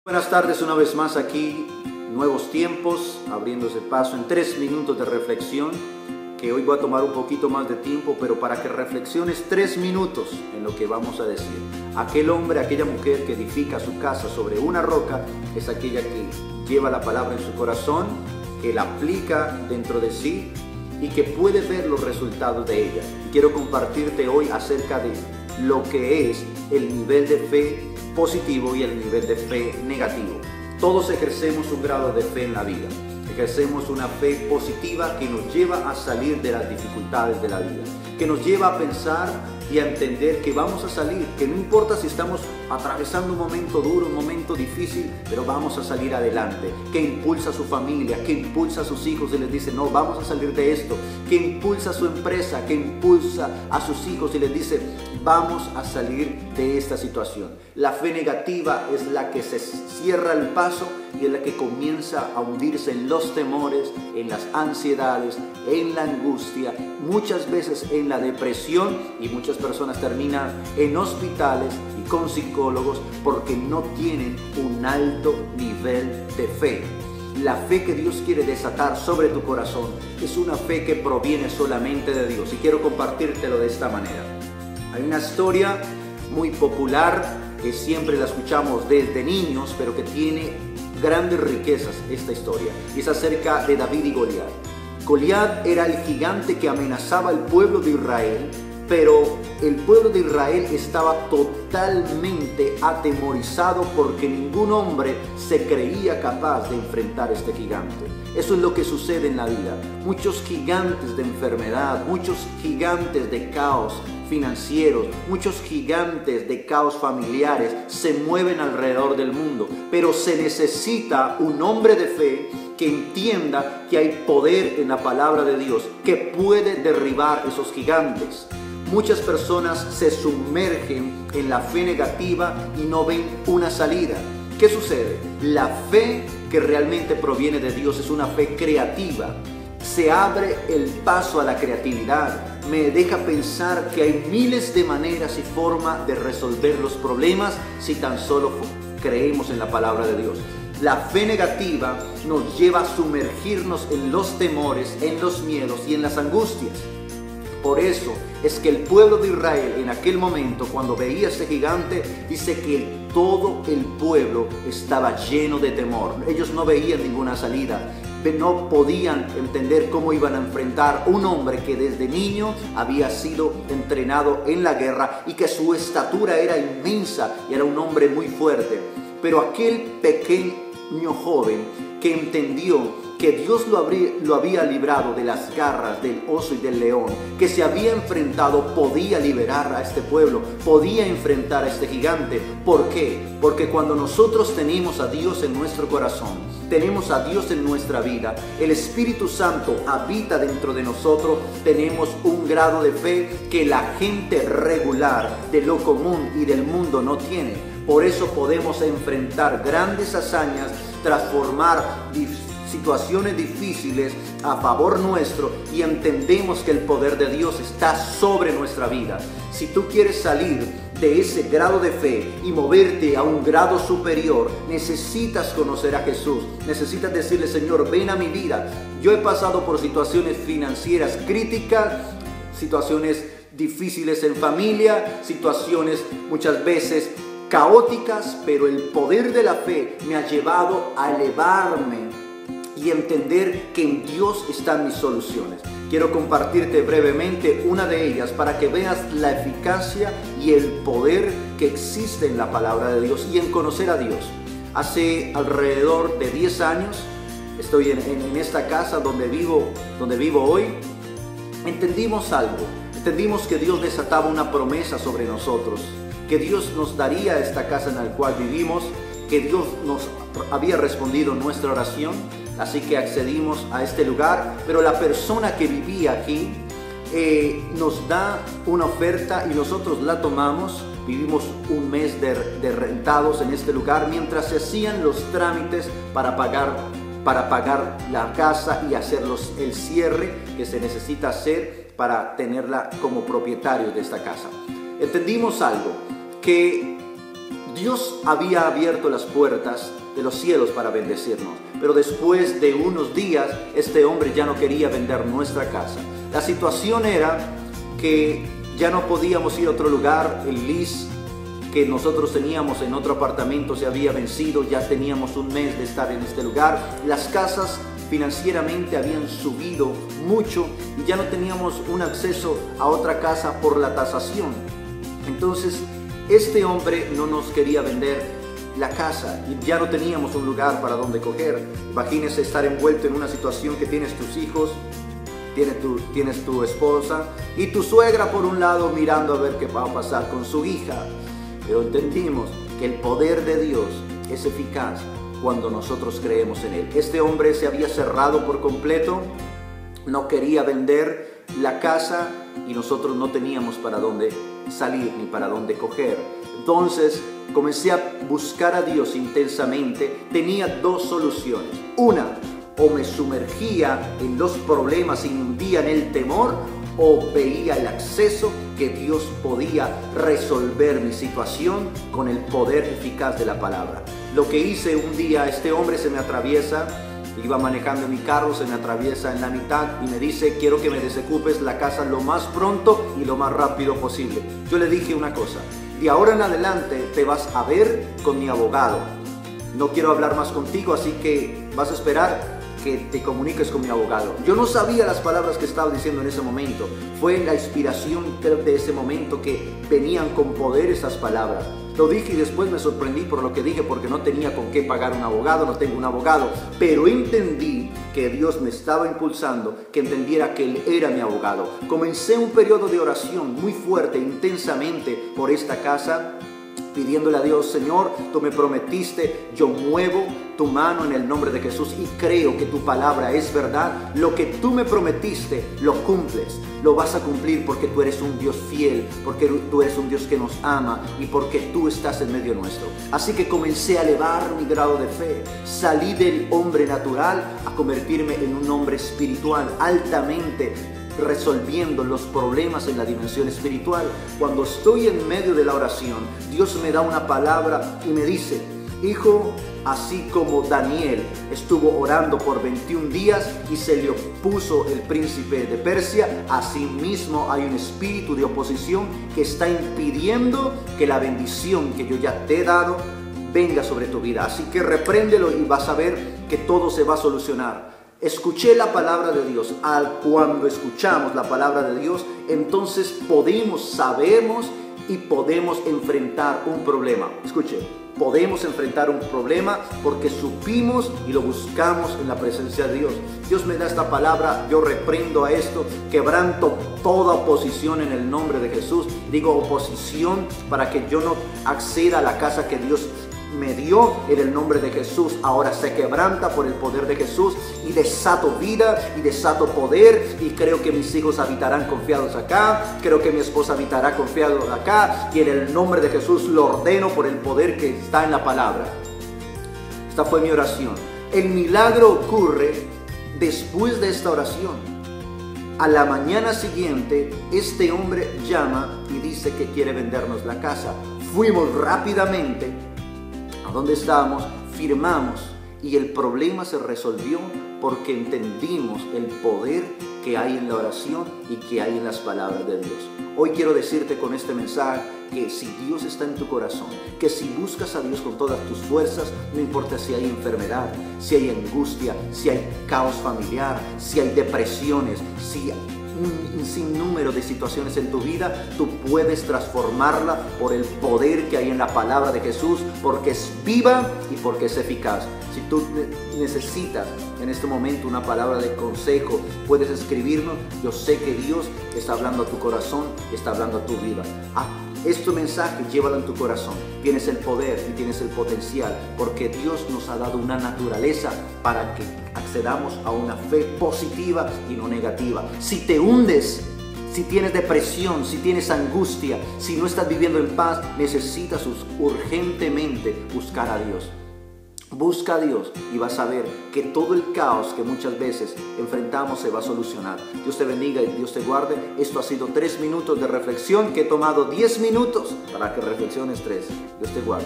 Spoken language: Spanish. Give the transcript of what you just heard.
Buenas tardes una vez más aquí, nuevos tiempos, abriéndose paso en 3 minutos de reflexión, que hoy voy a tomar un poquito más de tiempo, pero para que reflexiones 3 minutos en lo que vamos a decir. Aquel hombre, aquella mujer que edifica su casa sobre una roca, es aquella que lleva la palabra en su corazón, que la aplica dentro de sí y que puede ver los resultados de ella. Y quiero compartirte hoy acerca de lo que es el nivel de fe positivo y el nivel de fe negativo. Todos ejercemos un grado de fe en la vida. Ejercemos una fe positiva que nos lleva a salir de las dificultades de la vida, que nos lleva a pensar y a entender que vamos a salir, que no importa si estamos atravesando un momento duro, un momento difícil, pero vamos a salir adelante, que impulsa a su familia, que impulsa a sus hijos y les dice, no, vamos a salir de esto, que impulsa a su empresa, que impulsa a sus hijos y les dice, vamos a salir de esta situación. La fe negativa es la que se cierra el paso y es la que comienza a hundirse en los temores, en las ansiedades, en la angustia, muchas veces en la depresión, y muchas personas terminan en hospitales y con psicólogos porque no tienen un alto nivel de fe. La fe que Dios quiere desatar sobre tu corazón es una fe que proviene solamente de Dios, y quiero compartírtelo de esta manera. Hay una historia muy popular que siempre la escuchamos desde niños, pero que tiene grandes riquezas esta historia, y es acerca de David y Goliat. Goliat era el gigante que amenazaba al pueblo de Israel, pero el pueblo de Israel estaba totalmente atemorizado porque ningún hombre se creía capaz de enfrentar a este gigante. Eso es lo que sucede en la vida. Muchos gigantes de enfermedad, muchos gigantes de caos financieros, muchos gigantes de caos familiares se mueven alrededor del mundo, pero se necesita un hombre de fe que entienda que hay poder en la palabra de Dios que puede derribar esos gigantes. Muchas personas se sumergen en la fe negativa y no ven una salida. ¿Qué sucede? La fe que realmente proviene de Dios es una fe creativa. Se abre el paso a la creatividad. Me deja pensar que hay miles de maneras y formas de resolver los problemas si tan solo creemos en la palabra de Dios. La fe negativa nos lleva a sumergirnos en los temores, en los miedos y en las angustias. Por eso es que el pueblo de Israel en aquel momento, cuando veía a ese gigante, dice que todo el pueblo estaba lleno de temor. Ellos no veían ninguna salida. No podían entender cómo iban a enfrentar un hombre que desde niño había sido entrenado en la guerra y que su estatura era inmensa y era un hombre muy fuerte. Pero aquel pequeño joven que entendió que Dios lo había librado de las garras del oso y del león, que se había enfrentado, podía liberar a este pueblo, podía enfrentar a este gigante. ¿Por qué? Porque cuando nosotros tenemos a Dios en nuestro corazón, tenemos a Dios en nuestra vida, el Espíritu Santo habita dentro de nosotros, tenemos un grado de fe que la gente regular de lo común y del mundo no tiene. Por eso podemos enfrentar grandes hazañas, transformar situaciones difíciles a favor nuestro, y entendemos que el poder de Dios está sobre nuestra vida. Si tú quieres salir de ese grado de fe y moverte a un grado superior, necesitas conocer a Jesús. Necesitas decirle, Señor, ven a mi vida. Yo he pasado por situaciones financieras críticas, situaciones difíciles en familia, situaciones muchas veces caóticas, pero el poder de la fe me ha llevado a elevarme y entender que en Dios están mis soluciones. Quiero compartirte brevemente una de ellas para que veas la eficacia y el poder que existe en la palabra de Dios y en conocer a Dios. Hace alrededor de 10 años estoy en esta casa donde vivo hoy. Entendimos algo. Entendimos que Dios desataba una promesa sobre nosotros, que Dios nos daría esta casa en la cual vivimos, que Dios nos había respondido nuestra oración. Así que accedimos a este lugar, pero la persona que vivía aquí nos da una oferta y nosotros la tomamos. Vivimos un mes de rentados en este lugar mientras se hacían los trámites para pagar la casa y hacer el cierre que se necesita hacer para tenerla como propietario de esta casa. Entendimos algo, que Dios había abierto las puertas de los cielos para bendecirnos, pero después de unos días este hombre ya no quería vender nuestra casa. La situación era que ya no podíamos ir a otro lugar, el lease que nosotros teníamos en otro apartamento se había vencido, ya teníamos un mes de estar en este lugar, las casas financieramente habían subido mucho y ya no teníamos un acceso a otra casa por la tasación. Entonces este hombre no nos quería vender la casa y ya no teníamos un lugar para donde coger. Imagínese estar envuelto en una situación que tienes tus hijos, tienes tu esposa y tu suegra por un lado mirando a ver qué va a pasar con su hija. Pero entendimos que el poder de Dios es eficaz cuando nosotros creemos en Él. Este hombre se había cerrado por completo, no quería vender la casa y nosotros no teníamos para dónde salir ni para dónde coger. Entonces comencé a buscar a Dios intensamente. Tenía dos soluciones. Una, o me sumergía en los problemas y me hundía en el temor, o veía el acceso que Dios podía resolver mi situación con el poder eficaz de la palabra. Lo que hice un día, este hombre se me atraviesa, iba manejando mi carro, se me atraviesa en la mitad y me dice: quiero que me desocupes la casa lo más pronto y lo más rápido posible. Yo le dije una cosa: de ahora en adelante te vas a ver con mi abogado. No quiero hablar más contigo, así que vas a esperar que te comuniques con mi abogado. Yo no sabía las palabras que estaba diciendo en ese momento. Fue la inspiración de ese momento que venían con poder esas palabras. Lo dije y después me sorprendí por lo que dije, porque no tenía con qué pagar un abogado, no tengo un abogado. Pero entendí que Dios me estaba impulsando, que entendiera que Él era mi abogado. Comencé un periodo de oración muy fuerte, intensamente por esta casa, pidiéndole a Dios: Señor, tú me prometiste, yo muevo tu mano en el nombre de Jesús y creo que tu palabra es verdad. Lo que tú me prometiste, lo cumples, lo vas a cumplir, porque tú eres un Dios fiel, porque tú eres un Dios que nos ama y porque tú estás en medio nuestro. Así que comencé a elevar mi grado de fe. Salí del hombre natural a convertirme en un hombre espiritual, altamente resolviendo los problemas en la dimensión espiritual. Cuando estoy en medio de la oración, Dios me da una palabra y me dice: hijo, así como Daniel estuvo orando por 21 días y se le opuso el príncipe de Persia, asimismo hay un espíritu de oposición que está impidiendo que la bendición que yo ya te he dado venga sobre tu vida. Así que repréndelo y vas a ver que todo se va a solucionar. Escuché la palabra de Dios. Cuando escuchamos la palabra de Dios, entonces sabemos y podemos enfrentar un problema. Escuche, podemos enfrentar un problema porque supimos y lo buscamos en la presencia de Dios. Dios me da esta palabra, yo reprendo a esto, quebranto toda oposición en el nombre de Jesús. Digo oposición para que yo no acceda a la casa que Dios me dio en el nombre de Jesús. Ahora se quebranta por el poder de Jesús y desato vida y desato poder, y creo que mis hijos habitarán confiados acá, creo que mi esposa habitará confiado acá, y en el nombre de Jesús lo ordeno por el poder que está en la palabra. Esta fue mi oración. El milagro ocurre después de esta oración. A la mañana siguiente, este hombre llama y dice que quiere vendernos la casa. Fuimos rápidamente a donde estábamos, firmamos y el problema se resolvió porque entendimos el poder que hay en la oración y que hay en las palabras de Dios. Hoy quiero decirte con este mensaje que si Dios está en tu corazón, que si buscas a Dios con todas tus fuerzas, no importa si hay enfermedad, si hay angustia, si hay caos familiar, si hay depresiones, si hay un sinnúmero de situaciones en tu vida, tú puedes transformarla por el poder que hay en la palabra de Jesús, porque es viva y porque es eficaz. Si tú necesitas en este momento una palabra de consejo, puedes escribirnos. Yo sé que Dios está hablando a tu corazón, está hablando a tu vida. Este mensaje llévalo en tu corazón. Tienes el poder y tienes el potencial, porque Dios nos ha dado una naturaleza para que accedamos a una fe positiva y no negativa. Si te hundes, si tienes depresión, si tienes angustia, si no estás viviendo en paz, necesitas urgentemente buscar a Dios. Busca a Dios y vas a ver que todo el caos que muchas veces enfrentamos se va a solucionar. Dios te bendiga y Dios te guarde. Esto ha sido 3 minutos de reflexión que he tomado 10 minutos para que reflexiones 3. Dios te guarde.